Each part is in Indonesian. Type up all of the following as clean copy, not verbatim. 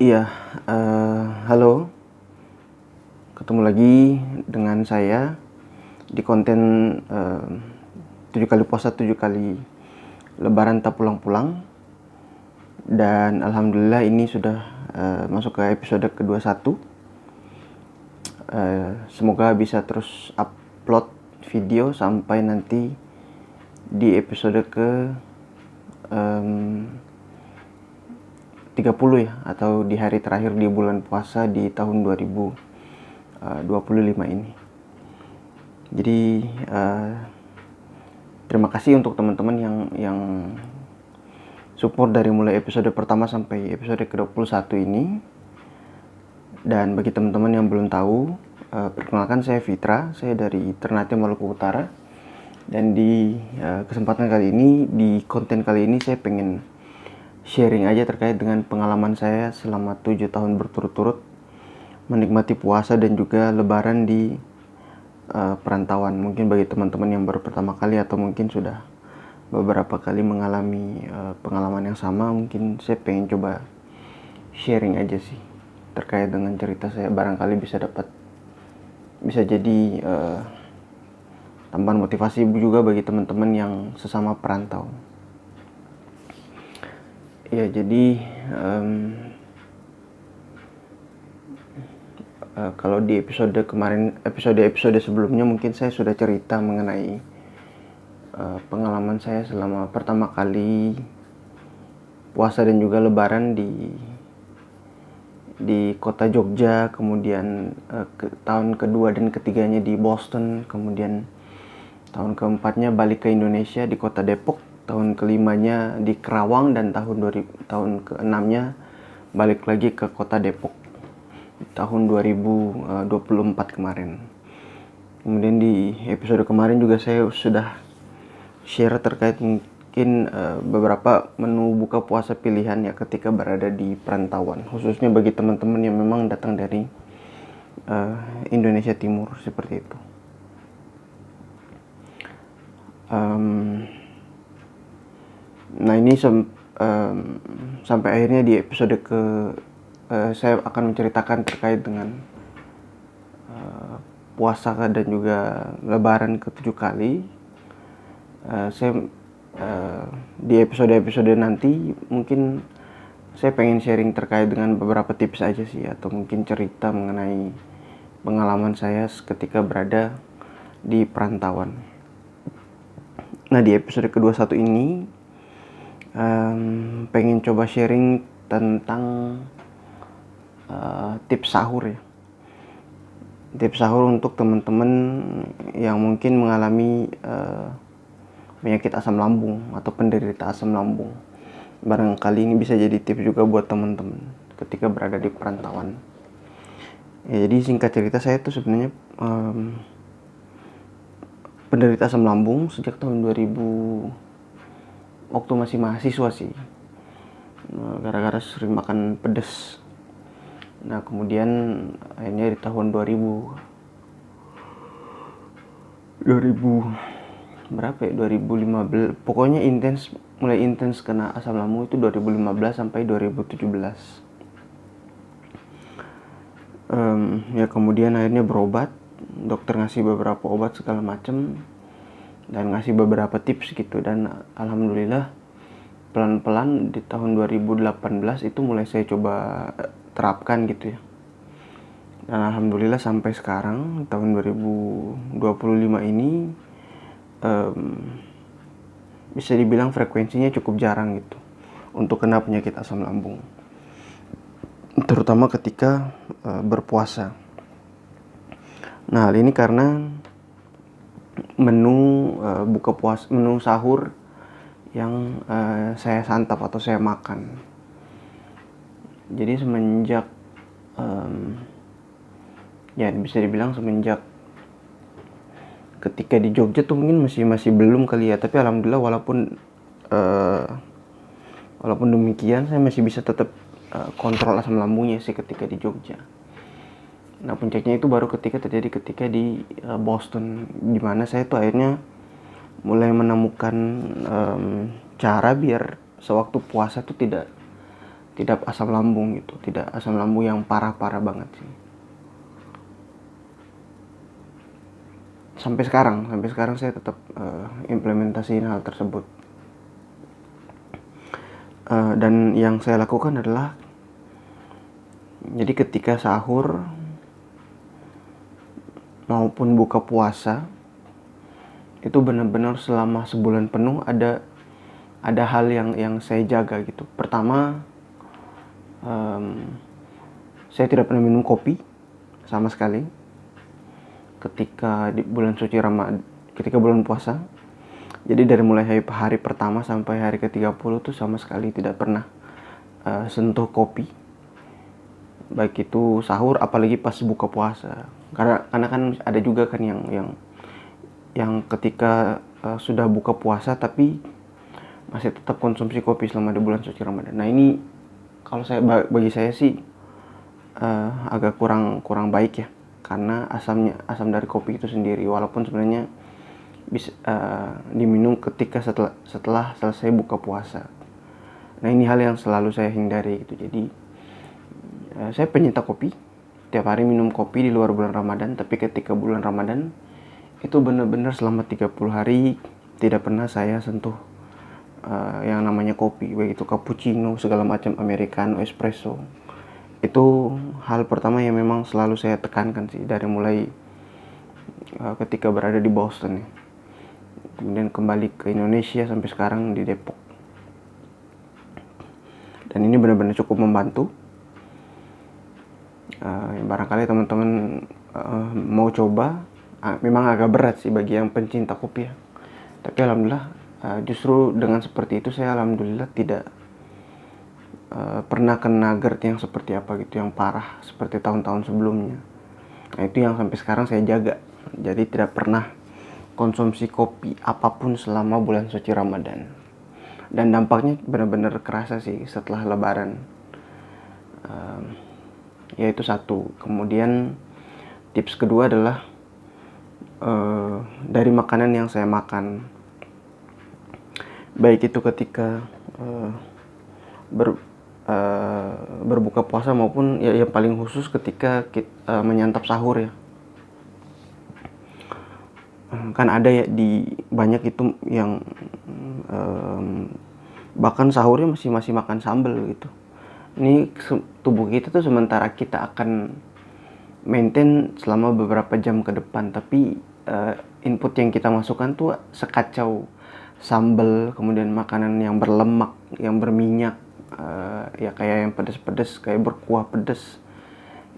Iya, halo, ketemu lagi dengan saya di konten 7 kali puasa 7 kali lebaran tak pulang-pulang. Dan alhamdulillah ini sudah masuk ke episode ke-21. Semoga bisa terus upload video sampai nanti di episode ke 30 ya, atau di hari terakhir di bulan puasa di tahun 2025 ini. Jadi terima kasih untuk teman-teman yang support dari mulai episode pertama sampai episode ke-21 ini. Dan bagi teman-teman yang belum tahu, perkenalkan, saya Fitra, saya dari Ternate Maluku Utara. Dan di kesempatan kali ini, di konten kali ini saya pengen sharing aja terkait dengan pengalaman saya selama 7 tahun berturut-turut menikmati puasa dan juga lebaran di perantauan. Mungkin bagi teman-teman yang baru pertama kali atau mungkin sudah beberapa kali mengalami pengalaman yang sama, mungkin saya pengen coba sharing aja sih terkait dengan cerita saya. Barangkali bisa jadi tambahan motivasi juga bagi teman-teman yang sesama perantau. Ya, jadi kalau di episode kemarin, episode sebelumnya mungkin saya sudah cerita mengenai pengalaman saya selama pertama kali puasa dan juga lebaran di kota Jogja, kemudian tahun kedua dan ketiganya di Boston, kemudian tahun keempatnya balik ke Indonesia di kota Depok, tahun kelimanya di Kerawang, dan tahun keenamnya balik lagi ke kota Depok tahun 2024 kemarin. Kemudian di episode kemarin juga saya sudah share terkait mungkin beberapa menu buka puasa pilihan ya ketika berada di perantauan, khususnya bagi teman-teman yang memang datang dari Indonesia Timur seperti itu. Nah ini sampai akhirnya di episode saya akan menceritakan terkait dengan puasa dan juga lebaran ke-7 kali. Di episode-episode nanti mungkin saya pengen sharing terkait dengan beberapa tips aja sih, atau mungkin cerita mengenai pengalaman saya ketika berada di perantauan. Nah di episode ke-21 ini pengen coba sharing tentang tips sahur ya. Tips sahur untuk teman-teman yang mungkin mengalami penyakit asam lambung atau penderita asam lambung. Barangkali ini bisa jadi tips juga buat teman-teman ketika berada di perantauan. Ya, jadi singkat cerita, saya tuh sebenarnya penderita asam lambung sejak tahun 2000, waktu masih mahasiswa sih. Gara-gara sering makan pedas. Nah kemudian akhirnya di tahun 2000 berapa ya, 2015 pokoknya mulai intens kena asam lambung itu 2015 sampai 2017. Ya kemudian akhirnya berobat, dokter ngasih beberapa obat segala macem dan ngasih beberapa tips gitu, dan alhamdulillah pelan-pelan di tahun 2018 itu mulai saya coba terapkan gitu ya. Dan alhamdulillah sampai sekarang tahun 2025 ini bisa dibilang frekuensinya cukup jarang gitu untuk kena penyakit asam lambung, terutama ketika berpuasa. Nah hal ini karena menu buka puasa, menu sahur yang saya santap atau saya makan. Jadi semenjak ya bisa dibilang semenjak ketika di Jogja tuh mungkin masih belum kali ya, tapi alhamdulillah walaupun demikian saya masih bisa tetap kontrol asam lambungnya sih ketika di Jogja. Nah puncaknya itu baru terjadi ketika di Boston, dimana saya tuh akhirnya mulai menemukan cara biar sewaktu puasa tuh tidak tidak asam lambung gitu, tidak asam lambung yang parah-parah banget sih. Sampai sekarang saya tetap implementasiin hal tersebut. Dan yang saya lakukan adalah, jadi ketika sahur maupun buka puasa itu benar-benar selama sebulan penuh ada hal yang saya jaga gitu. Pertama, saya tidak pernah minum kopi sama sekali ketika di bulan suci Ramadan, ketika bulan puasa. Jadi dari mulai hari pertama sampai hari ke-30 tuh sama sekali tidak pernah sentuh kopi, baik itu sahur apalagi pas buka puasa. Karena kan ada juga kan yang ketika sudah buka puasa tapi masih tetap konsumsi kopi selama di bulan suci Ramadan. Nah ini kalau bagi saya sih agak kurang baik ya, karena asam dari kopi itu sendiri, walaupun sebenarnya bisa diminum ketika setelah selesai buka puasa. Nah ini hal yang selalu saya hindari gitu. Jadi saya pencinta kopi, tiap hari minum kopi di luar bulan Ramadan, tapi ketika bulan Ramadan itu benar-benar selama 30 hari tidak pernah saya sentuh yang namanya kopi, baik itu cappuccino, segala macam, americano, espresso. Itu hal pertama yang memang selalu saya tekankan sih dari mulai ketika berada di Boston ya. Kemudian kembali ke Indonesia sampai sekarang di Depok. Dan ini benar-benar cukup membantu. Barangkali teman-teman mau coba, memang agak berat sih bagi yang pencinta kopi ya. Tapi alhamdulillah justru dengan seperti itu saya alhamdulillah tidak pernah kena GERD yang seperti apa gitu, yang parah seperti tahun-tahun sebelumnya. Nah itu yang sampai sekarang saya jaga. Jadi tidak pernah konsumsi kopi apapun selama bulan suci Ramadan. Dan dampaknya benar-benar kerasa sih setelah Lebaran. Yaitu satu. Kemudian tips kedua adalah dari makanan yang saya makan, baik itu ketika berbuka puasa maupun ya yang paling khusus ketika kita menyantap sahur ya. Kan ada ya di banyak itu yang bahkan sahurnya masih makan sambal gitu. Ini tubuh kita tuh sementara kita akan maintain selama beberapa jam ke depan, tapi input yang kita masukkan tuh sekacau sambal, kemudian makanan yang berlemak, yang berminyak, ya kayak yang pedas-pedas, kayak berkuah pedas.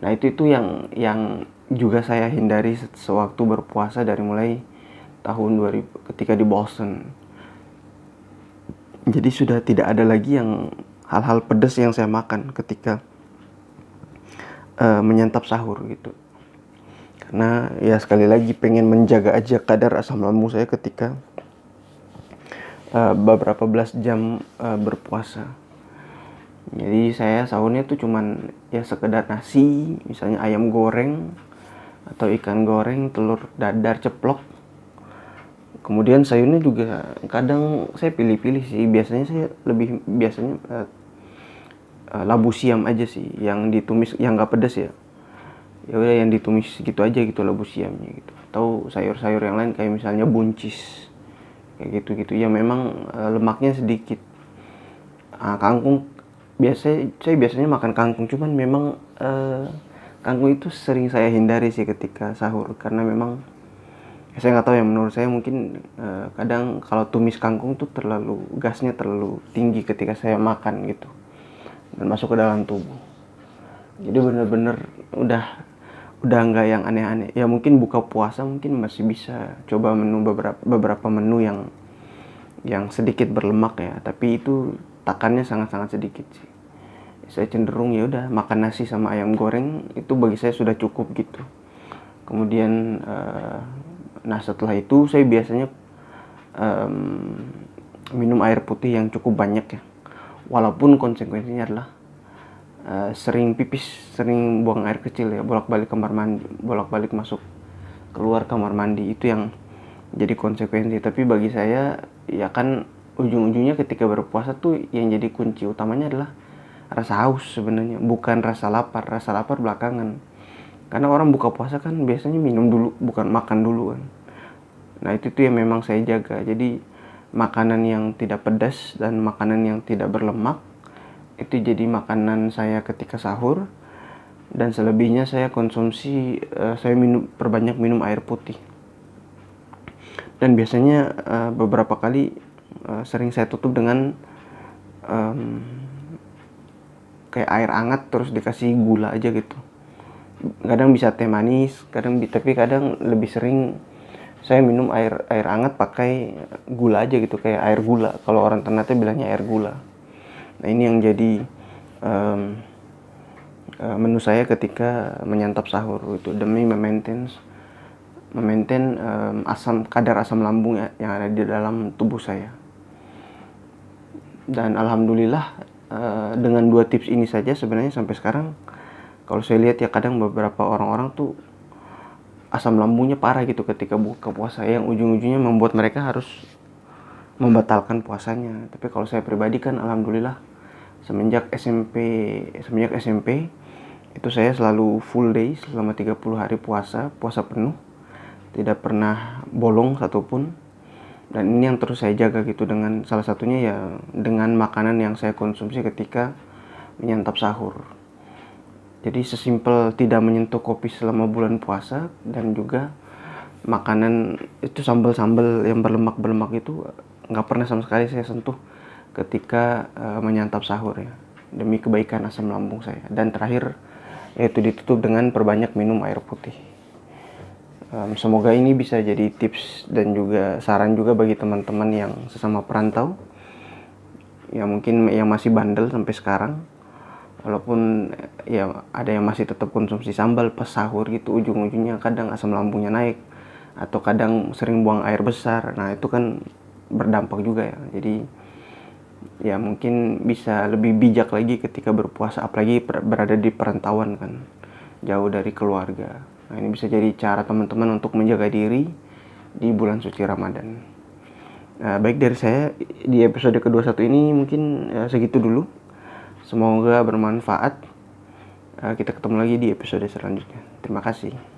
Nah itu yang juga saya hindari sewaktu berpuasa dari mulai tahun 2000 ketika di Boston. Jadi sudah tidak ada lagi yang hal-hal pedas yang saya makan ketika menyantap sahur gitu. Karena ya sekali lagi pengen menjaga aja kadar asam lambung saya ketika beberapa belas jam berpuasa. Jadi saya sahurnya tuh cuman ya sekedar nasi, misalnya ayam goreng atau ikan goreng, telur dadar ceplok. Kemudian sayurnya juga kadang saya pilih-pilih sih. Biasanya saya lebih labu siam aja sih, yang ditumis, yang nggak pedas ya. Ya udah yang ditumis gitu aja gitu labu siamnya gitu. Atau sayur-sayur yang lain kayak misalnya buncis, kayak gitu-gitu. Ya memang lemaknya sedikit. Kangkung saya biasanya makan kangkung, cuman memang kangkung itu sering saya hindari sih ketika sahur, karena memang saya nggak tahu ya, menurut saya mungkin kadang kalau tumis kangkung tuh gasnya terlalu tinggi ketika saya makan gitu dan masuk ke dalam tubuh. Jadi bener-bener udah nggak yang aneh-aneh ya. Mungkin buka puasa mungkin masih bisa coba beberapa menu yang sedikit berlemak ya, tapi itu takannya sangat-sangat sedikit sih. Saya cenderung ya udah makan nasi sama ayam goreng, itu bagi saya sudah cukup gitu. Kemudian nah setelah itu saya biasanya minum air putih yang cukup banyak ya, walaupun konsekuensinya adalah sering pipis, sering buang air kecil ya, bolak-balik kamar mandi, bolak-balik masuk keluar kamar mandi, itu yang jadi konsekuensi. Tapi bagi saya ya kan ujung-ujungnya ketika berpuasa tuh yang jadi kunci utamanya adalah rasa haus sebenarnya, bukan rasa lapar. Rasa lapar belakangan. Karena orang buka puasa kan biasanya minum dulu, bukan makan dulu kan. Nah itu tuh yang memang saya jaga. Jadi makanan yang tidak pedas dan makanan yang tidak berlemak itu jadi makanan saya ketika sahur. Dan selebihnya saya konsumsi, saya perbanyak minum air putih. Dan biasanya beberapa kali sering saya tutup dengan kayak air hangat terus dikasih gula aja gitu. Kadang bisa teh manis, tapi kadang lebih sering saya minum air hangat pakai gula aja gitu, kayak air gula. Kalau orang Ternate bilangnya air gula. Nah ini yang jadi menu saya ketika menyantap sahur itu, demi memaintain kadar asam lambung yang ada di dalam tubuh saya. Dan alhamdulillah dengan 2 tips ini saja sebenarnya sampai sekarang kalau saya lihat ya, kadang beberapa orang-orang tuh asam lambungnya parah gitu ketika buka puasa, yang ujung-ujungnya membuat mereka harus membatalkan puasanya. Tapi kalau saya pribadi kan alhamdulillah semenjak SMP itu saya selalu full day selama 30 hari puasa penuh, tidak pernah bolong satupun. Dan ini yang terus saya jaga gitu, dengan salah satunya ya dengan makanan yang saya konsumsi ketika menyantap sahur. Jadi sesimpel tidak menyentuh kopi selama bulan puasa, dan juga makanan itu sambal-sambal yang berlemak itu nggak pernah sama sekali saya sentuh ketika menyantap sahur ya, demi kebaikan asam lambung saya. Dan terakhir yaitu ditutup dengan perbanyak minum air putih. Semoga ini bisa jadi tips dan juga saran juga bagi teman-teman yang sesama perantau, ya mungkin yang masih bandel sampai sekarang. Walaupun ya ada yang masih tetap konsumsi sambal pas sahur gitu, ujung-ujungnya kadang asam lambungnya naik, atau kadang sering buang air besar. Nah itu kan berdampak juga ya. Jadi ya mungkin bisa lebih bijak lagi ketika berpuasa, apalagi berada di perantauan kan, jauh dari keluarga. Nah ini bisa jadi cara teman-teman untuk menjaga diri di bulan suci Ramadan. Baik dari saya di episode ke-21 ini mungkin segitu dulu. Semoga bermanfaat. Kita ketemu lagi di episode selanjutnya. Terima kasih.